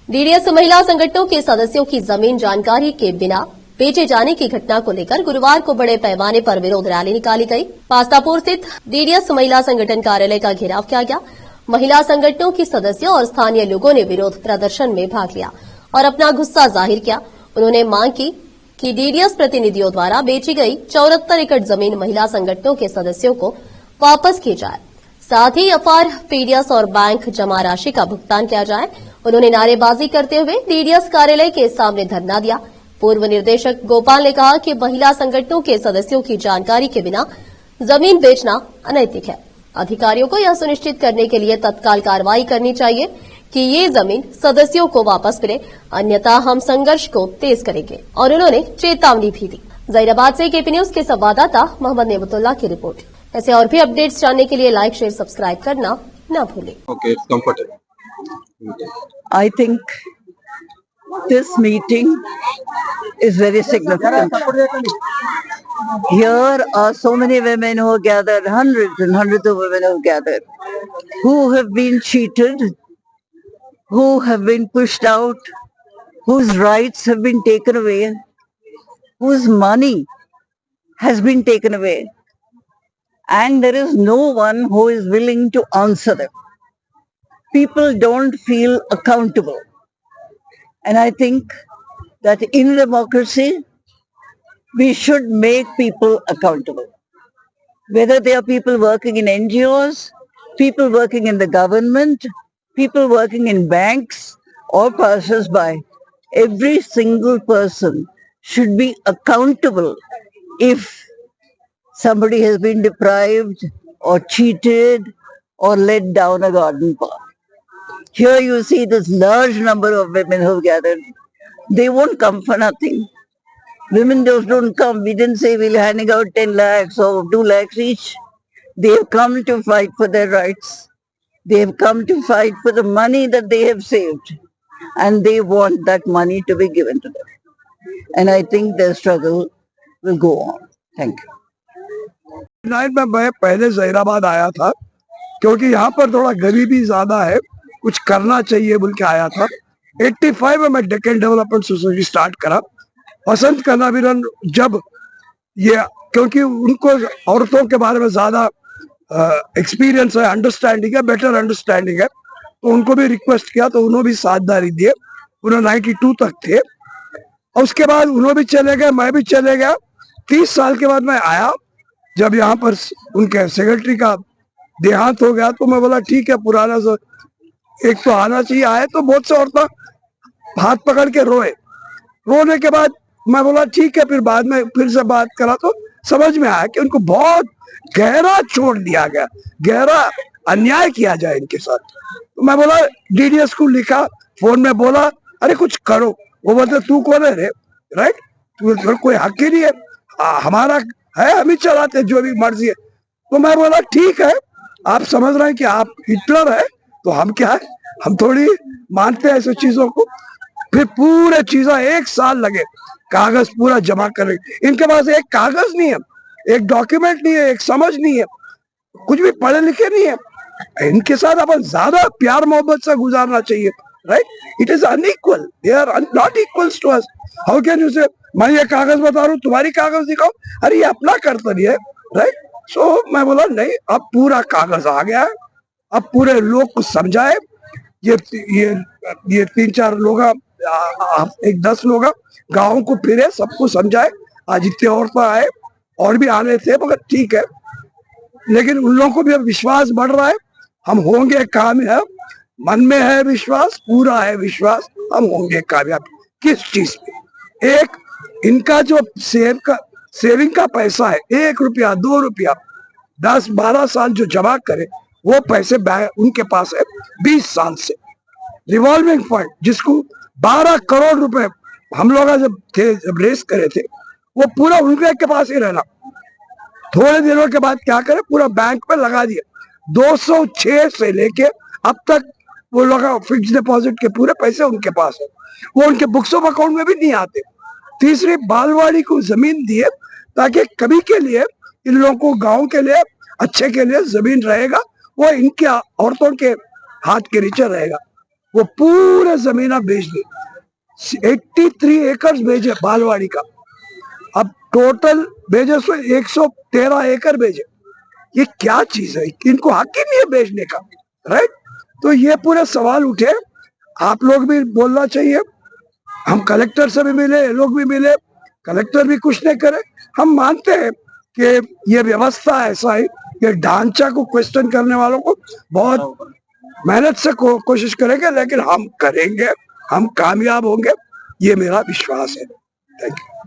DDS महिला संगठनों के सदस्यों की जमीन जानकारी के बिना बेचे जाने की घटना को लेकर गुरुवार को बड़े पैमाने पर विरोध रैली निकाली गई। पास्तापुर स्थित डीडीएस महिला संगठन कार्यालय का घेराव किया गया। महिला संगठनों की सदस्यों और स्थानीय लोगों ने विरोध प्रदर्शन में भाग लिया और अपना गुस्सा जाहिर किया। उन्होंने मांग की कि डीडीएस प्रतिनिधियों द्वारा बेची गई 74 एकड़ जमीन महिला संगठनों के सदस्यों को वापस की जाए, साथ ही एफआर, पीडीएस और बैंक जमा राशि का भुगतान किया जाए। उन्होंने नारेबाजी करते हुए डीडीएस कार्यालय के सामने धरना दिया। पूर्व निदेशक गोपाल ने कहा कि महिला संगठनों के सदस्यों की जानकारी के बिना जमीन बेचना अनैतिक है। अधिकारियों को यह सुनिश्चित करने के लिए तत्काल कार्रवाई करनी चाहिए कि ये जमीन सदस्यों को वापस मिले, अन्यथा हम संघर्ष को तेज करेंगे। और उन्होंने चेतावनी भी दी। जहीराबाद से केपी न्यूज के संवाददाता मोहम्मद नेमतुल्लाह की रिपोर्ट। ऐसे और भी अपडेट्स जानने के लिए लाइक, शेयर, सब्सक्राइब करना न भूलें। Okay, it's comfortable. I think this meeting is very significant. Here are so many women who are gathered, hundreds and hundreds of women who are gathered, who have been cheated, who have been pushed out, whose rights have been taken away, whose money has been taken away, and there is no one who is willing to answer them. People don't feel accountable. And I think that in democracy, we should make people accountable. Whether they are people working in NGOs, people working in the government, people working in banks, or passers-by, every single person should be accountable if somebody has been deprived or cheated or let down a garden path. Here you see this large number of women who have gathered. They won't come for nothing. Women just don't come. We didn't say we'll handing out 10 lakhs or 2 lakhs each. They have come to fight for their rights. They have come to fight for the money that they have saved. And they want that money to be given to them. And I think their struggle will go on. Thank you. Night में मैं पहले जहीराबाद आया था क्योंकि यहाँ पर थोड़ा गरीबी ज्यादा है, कुछ करना चाहिए बोल के आया था। 85 में मैं डेक्कन डेवलपमेंट सोसाइटी स्टार्ट करा। पसंद करना भी जब ये क्योंकि उनको औरतों के बारे में ज्यादा एक्सपीरियंस है, अंडरस्टैंडिंग है, बेटर अंडरस्टैंडिंग है, तो उनको भी रिक्वेस्ट किया तो उन्होंने भी साझेदारी दिए। उन्होंने 92 तक थे और उसके बाद उन्होंने भी चले गए, मैं भी चले गया। 30 साल के बाद मैं आया, जब यहाँ पर उनके सेक्रेटरी का देहांत हो गया तो मैं बोला ठीक है, पुराना से एक तो आना चाहिए। आए तो बहुत से औरतें हाथ पकड़ के रोए। रोने के बाद मैं बोला ठीक है, फिर बाद में फिर से बात करा तो समझ में आया कि उनको बहुत गहरा छोड़ दिया गया, गहरा अन्याय किया जाए इनके साथ। तो मैं बोला डीडीएस को लिखा, फोन में बोला अरे कुछ करो। वो बोलते तू कौन है रे, राइट, तू कोई हक ही नहीं है, हमारा है, हम ही चलाते जो भी मर्जी है। तो मैं बोला ठीक है, आप समझ रहे हैं कि आप हिटलर है तो हम क्या है, हम थोड़ी मानते हैं ऐसी चीजों को। फिर पूरे चीजें 1 साल लगे, कागज पूरा जमा करने। इनके पास एक कागज नहीं है, एक डॉक्यूमेंट नहीं है, एक समझ नहीं है, कुछ भी पढ़े लिखे नहीं है। इनके साथ अपन ज्यादा प्यार मोहब्बत से गुजारना चाहिए, right. It is unequal, they are not equals to us. How can you say मैं ये कागज बता रहा हूँ, तुम्हारी कागज दिखाओ, अरे ये अपना कर्तव्य है, राइट। सो मैं बोला नहीं, अब पूरा कागज आ गया है, अब पूरे लोग को समझाए। ये 3-4 लोग, एक 10 लोग गाँव को फिरे, सबको समझाए। आज इतने औरतें आए, और भी आने थे मगर ठीक है, लेकिन उन लोगों को भी अब विश्वास बढ़ रहा है, हम होंगे कामयाब। मन में है विश्वास, पूरा है विश्वास, हम होंगे कामयाब। किस चीज में? एक इनका जो सेविंग का पैसा है, 1 रुपया 2 रुपया 10-12 साल जो जमा करे, वो पैसे उनके पास है 20 साल से। रिवॉल्विंग फंड जिसको 12 करोड़ रुपए हम लोग जब रेस करे थे, वो पूरा उनके के पास ही रहना। थोड़े दिनों के बाद क्या करे, पूरा बैंक पे लगा दिया। 206 से लेके अब तक वो लोग फिक्स डिपॉजिट के पूरे पैसे उनके पास है, वो उनके बुक्स ऑफ अकाउंट में भी नहीं आते। तीसरी, बालवाड़ी को जमीन दिए ताकि कभी के लिए इन लोगों को गांव के लिए अच्छे के लिए जमीन रहेगा, वो इनके औरतों के हाथ के नीचे रहेगा। वो पूरे जमीन आप बेच दी। 83 एकड़ बेचे बालवाड़ी का, अब टोटल बेचे सो 113 एकड़ बेचे। ये क्या चीज है, इनको हक ही नहीं है बेचने का, राइट? तो ये पूरे सवाल उठे, आप लोग भी बोलना चाहिए। हम कलेक्टर से भी मिले, ये लोग भी मिले, कलेक्टर भी कुछ नहीं करे। हम मानते हैं कि ये व्यवस्था ऐसा है, ये ढांचा को क्वेश्चन करने वालों को बहुत मेहनत से कोशिश करेंगे, लेकिन हम करेंगे, हम कामयाब होंगे, ये मेरा विश्वास है। Thank you.